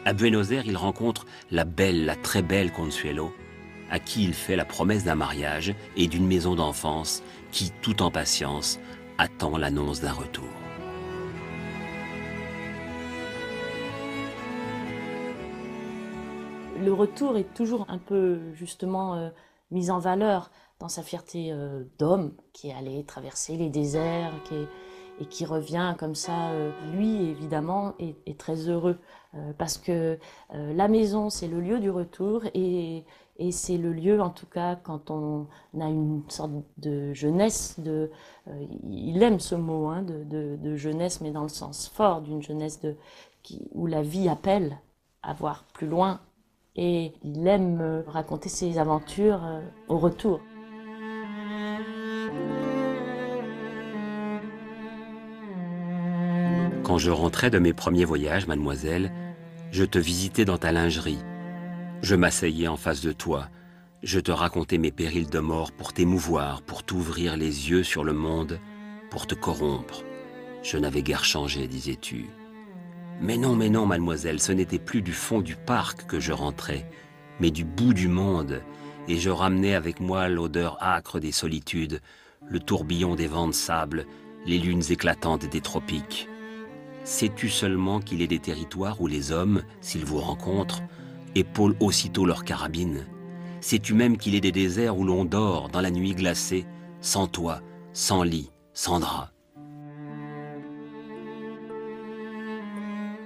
À Buenos Aires, il rencontre la belle, la très belle Consuelo, à qui il fait la promesse d'un mariage et d'une maison d'enfance qui, tout en patience, attend l'annonce d'un retour. Le retour est toujours un peu justement mis en valeur dans sa fierté d'homme qui est allé traverser les déserts et qui revient comme ça. Lui, évidemment, est très heureux parce que la maison, c'est le lieu du retour et c'est le lieu, en tout cas, quand on a une sorte de jeunesse, il aime ce mot hein, de jeunesse, mais dans le sens fort d'une jeunesse où la vie appelle à voir plus loin. Et il aime raconter ses aventures au retour. Quand je rentrais de mes premiers voyages, mademoiselle, je te visitais dans ta lingerie. Je m'asseyais en face de toi. Je te racontais mes périls de mort pour t'émouvoir, pour t'ouvrir les yeux sur le monde, pour te corrompre. Je n'avais guère changé, disais-tu. Mais non, mademoiselle, ce n'était plus du fond du parc que je rentrais, mais du bout du monde, et je ramenais avec moi l'odeur âcre des solitudes, le tourbillon des vents de sable, les lunes éclatantes des tropiques. Sais-tu seulement qu'il est des territoires où les hommes, s'ils vous rencontrent, épaulent aussitôt leurs carabines? Sais-tu même qu'il est des déserts où l'on dort dans la nuit glacée, sans toit, sans lit, sans drap?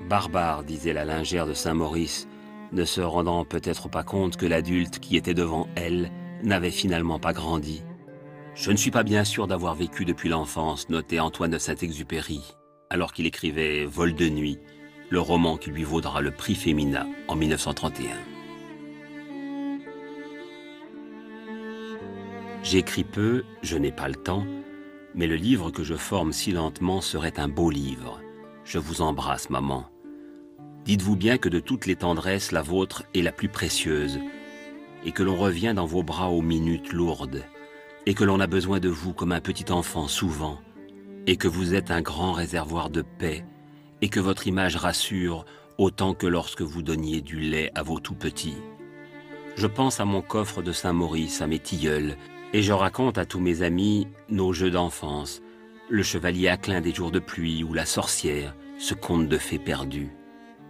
Barbare, disait la lingère de Saint-Maurice, ne se rendant peut-être pas compte que l'adulte qui était devant elle n'avait finalement pas grandi. Je ne suis pas bien sûr d'avoir vécu depuis l'enfance, notait Antoine de Saint-Exupéry, alors qu'il écrivait Vol de nuit, le roman qui lui vaudra le prix Femina en 1931. J'écris peu, je n'ai pas le temps, mais le livre que je forme si lentement serait un beau livre. Je vous embrasse, maman. Dites-vous bien que de toutes les tendresses, la vôtre est la plus précieuse, et que l'on revient dans vos bras aux minutes lourdes, et que l'on a besoin de vous comme un petit enfant souvent, et que vous êtes un grand réservoir de paix, et que votre image rassure autant que lorsque vous donniez du lait à vos tout-petits. Je pense à mon coffre de Saint-Maurice, à mes tilleuls, et je raconte à tous mes amis nos jeux d'enfance, le chevalier Aclin des jours de pluie ou la sorcière, ce conte de fées perdu.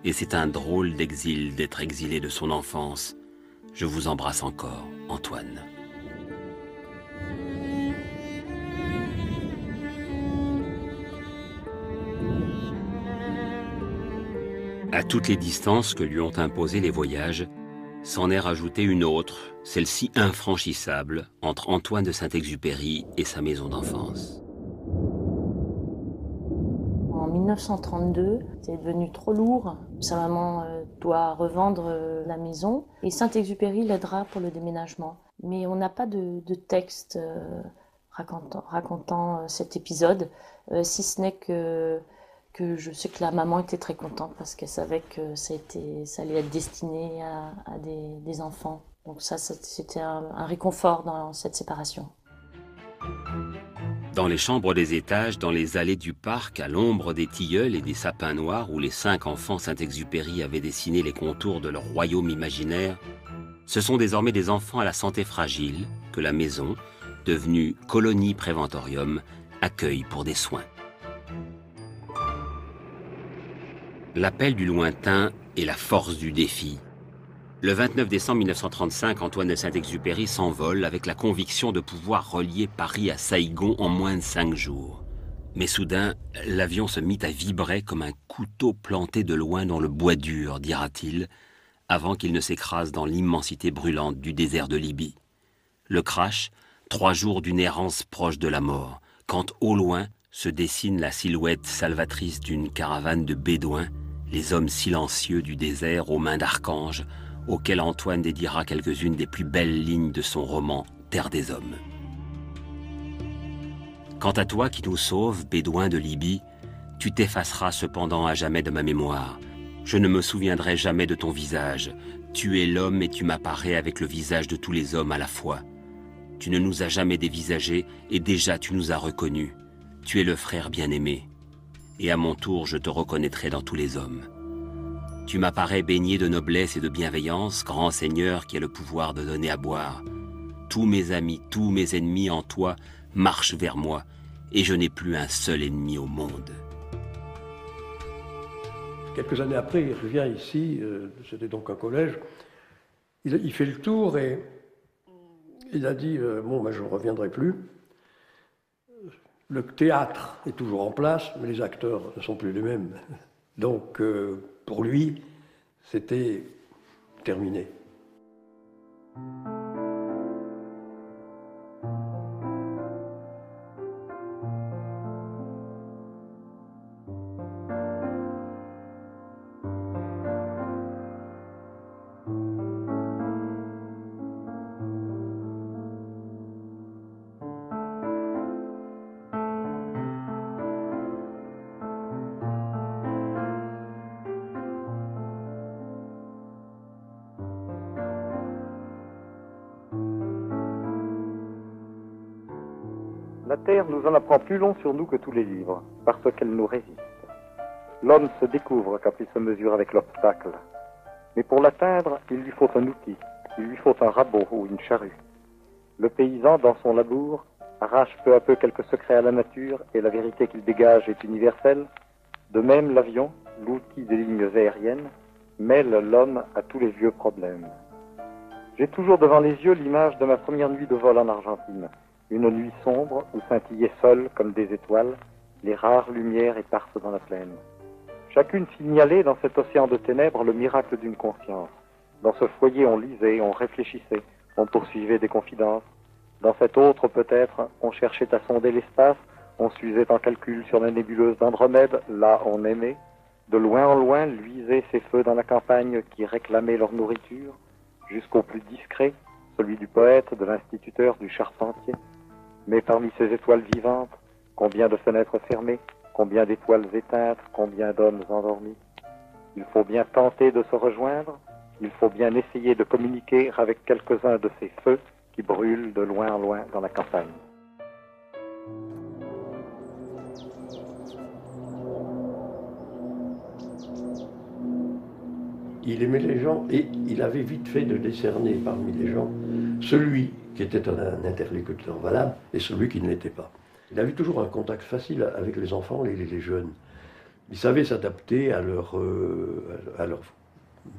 Et c'est un drôle d'exil d'être exilé de son enfance. Je vous embrasse encore, Antoine. À toutes les distances que lui ont imposées les voyages, s'en est rajoutée une autre, celle-ci infranchissable, entre Antoine de Saint-Exupéry et sa maison d'enfance. En 1932, c'est devenu trop lourd. Sa maman doit revendre la maison et Saint-Exupéry l'aidera pour le déménagement. Mais on n'a pas de texte racontant cet épisode, si ce n'est que je sais que la maman était très contente parce qu'elle savait que ça allait être destiné à des enfants. Donc ça, c'était un réconfort dans cette séparation. Dans les chambres des étages, dans les allées du parc, à l'ombre des tilleuls et des sapins noirs où les 5 enfants Saint-Exupéry avaient dessiné les contours de leur royaume imaginaire, ce sont désormais des enfants à la santé fragile que la maison, devenue colonie préventorium, accueille pour des soins. L'appel du lointain est la force du défi. Le 29 décembre 1935, Antoine de Saint-Exupéry s'envole avec la conviction de pouvoir relier Paris à Saïgon en moins de 5 jours. Mais soudain, l'avion se mit à vibrer comme un couteau planté de loin dans le bois dur, dira-t-il, avant qu'il ne s'écrase dans l'immensité brûlante du désert de Libye. Le crash, 3 jours d'une errance proche de la mort, quand au loin se dessine la silhouette salvatrice d'une caravane de bédouins, les hommes silencieux du désert aux mains d'archanges, auquel Antoine dédiera quelques-unes des plus belles lignes de son roman « Terre des hommes ». Quant à toi qui nous sauves, bédouin de Libye, tu t'effaceras cependant à jamais de ma mémoire. Je ne me souviendrai jamais de ton visage. Tu es l'homme et tu m'apparais avec le visage de tous les hommes à la fois. Tu ne nous as jamais dévisagés et déjà tu nous as reconnus. Tu es le frère bien-aimé. Et à mon tour, je te reconnaîtrai dans tous les hommes. Tu m'apparais baigné de noblesse et de bienveillance, grand Seigneur qui a le pouvoir de donner à boire. Tous mes amis, tous mes ennemis en toi marchent vers moi, et je n'ai plus un seul ennemi au monde. Quelques années après, il revient ici, c'était donc un collège, il fait le tour et il a dit bon, ben, je ne reviendrai plus. Le théâtre est toujours en place, mais les acteurs ne sont plus les mêmes. Donc, pour lui, c'était terminé. La Terre nous en apprend plus long sur nous que tous les livres, parce qu'elle nous résiste. L'homme se découvre quand il se mesure avec l'obstacle. Mais pour l'atteindre, il lui faut un outil, il lui faut un rabot ou une charrue. Le paysan, dans son labour, arrache peu à peu quelques secrets à la nature et la vérité qu'il dégage est universelle. De même, l'avion, l'outil des lignes aériennes, mêle l'homme à tous les vieux problèmes. J'ai toujours devant les yeux l'image de ma première nuit de vol en Argentine. Une nuit sombre où scintillaient seules, comme des étoiles, les rares lumières éparses dans la plaine. Chacune signalait dans cet océan de ténèbres le miracle d'une conscience. Dans ce foyer, on lisait, on réfléchissait, on poursuivait des confidences. Dans cet autre, peut-être, on cherchait à sonder l'espace, on s'usait en calcul sur la nébuleuse d'Andromède, là on aimait. De loin en loin luisaient ces feux dans la campagne qui réclamaient leur nourriture, jusqu'au plus discret, celui du poète, de l'instituteur, du charpentier. Mais parmi ces étoiles vivantes, combien de fenêtres fermées, combien d'étoiles éteintes, combien d'hommes endormis. Il faut bien tenter de se rejoindre, il faut bien essayer de communiquer avec quelques-uns de ces feux qui brûlent de loin en loin dans la campagne. Il aimait les gens et il avait vite fait de décerner parmi les gens celui qui était un interlocuteur valable et celui qui ne l'était pas. Il avait toujours un contact facile avec les enfants et les jeunes. Il savait s'adapter à leur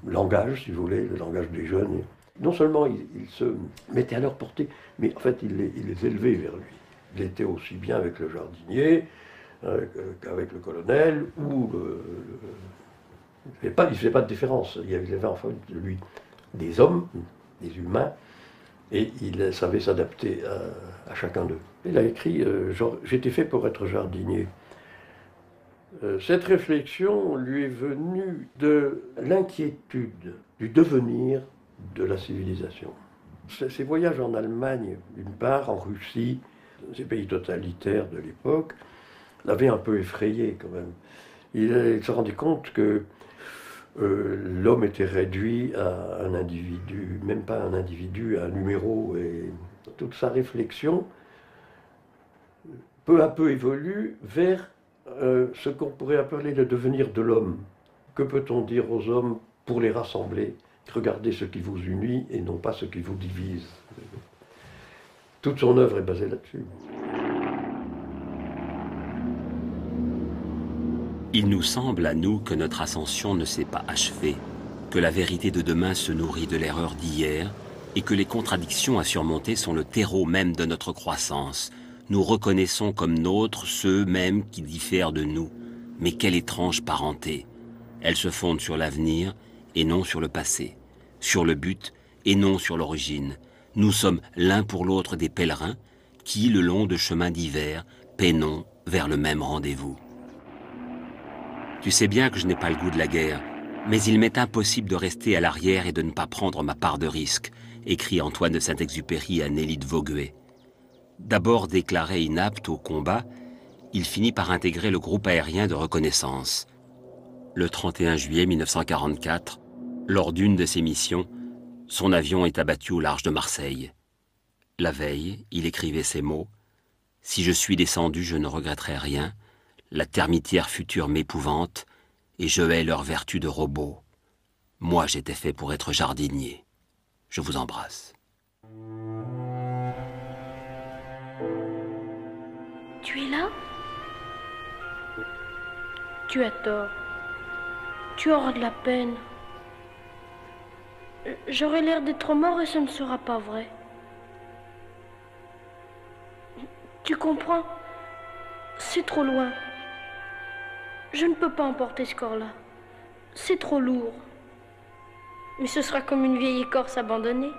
langage, si vous voulez, le langage des jeunes. Non seulement il se mettait à leur portée, mais en fait il les élevait vers lui. Il était aussi bien avec le jardinier qu'avec le colonel ou il ne faisait pas de différence. Il y avait en fait de lui des hommes, des humains, et il savait s'adapter à chacun d'eux. Il a écrit « J'étais fait pour être jardinier ». Cette réflexion lui est venue de l'inquiétude du devenir de la civilisation. Ses voyages en Allemagne, d'une part, en Russie, ces pays totalitaires de l'époque, l'avaient un peu effrayé quand même. Il se rendait compte que l'homme était réduit à un individu, même pas un individu, à un numéro. Et toute sa réflexion, peu à peu, évolue vers ce qu'on pourrait appeler le devenir de l'homme. Que peut-on dire aux hommes pour les rassembler? Regardez ce qui vous unit et non pas ce qui vous divise. Toute son œuvre est basée là-dessus. Il nous semble à nous que notre ascension ne s'est pas achevée, que la vérité de demain se nourrit de l'erreur d'hier et que les contradictions à surmonter sont le terreau même de notre croissance. Nous reconnaissons comme nôtres ceux mêmes qui diffèrent de nous. Mais quelle étrange parenté! Elle se fonde sur l'avenir et non sur le passé, sur le but et non sur l'origine. Nous sommes l'un pour l'autre des pèlerins qui, le long de chemins divers, peinons vers le même rendez-vous. Tu sais bien que je n'ai pas le goût de la guerre, mais il m'est impossible de rester à l'arrière et de ne pas prendre ma part de risque, écrit Antoine de Saint-Exupéry à Nelly de Vogüé. D'abord déclaré inapte au combat, il finit par intégrer le groupe aérien de reconnaissance. Le 31 juillet 1944, lors d'une de ses missions, son avion est abattu au large de Marseille. La veille, il écrivait ces mots : « Si je suis descendu, je ne regretterai rien. La termitière future m'épouvante, et je hais leur vertu de robot. Moi, j'étais fait pour être jardinier. Je vous embrasse. Tu es là? Tu as tort. Tu auras de la peine. J'aurai l'air d'être mort et ce ne sera pas vrai. Tu comprends? C'est trop loin. Je ne peux pas emporter ce corps-là. C'est trop lourd. Mais ce sera comme une vieille écorce abandonnée.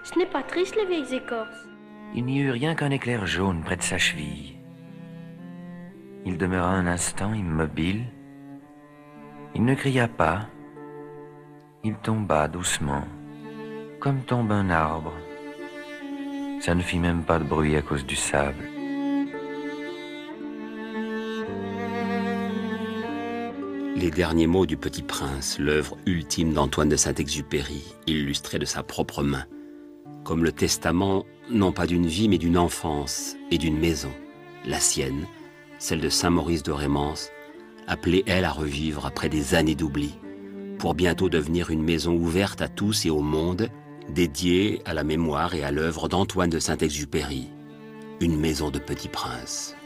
Ce n'est pas triste, les vieilles écorces. Il n'y eut rien qu'un éclair jaune près de sa cheville. Il demeura un instant immobile. Il ne cria pas. Il tomba doucement, comme tombe un arbre. Ça ne fit même pas de bruit à cause du sable. Les derniers mots du Petit Prince, l'œuvre ultime d'Antoine de Saint-Exupéry, illustrée de sa propre main, comme le testament, non pas d'une vie, mais d'une enfance et d'une maison, la sienne, celle de Saint-Maurice de Rémance, appelée, elle, à revivre après des années d'oubli, pour bientôt devenir une maison ouverte à tous et au monde, dédiée à la mémoire et à l'œuvre d'Antoine de Saint-Exupéry, une maison de Petit Prince.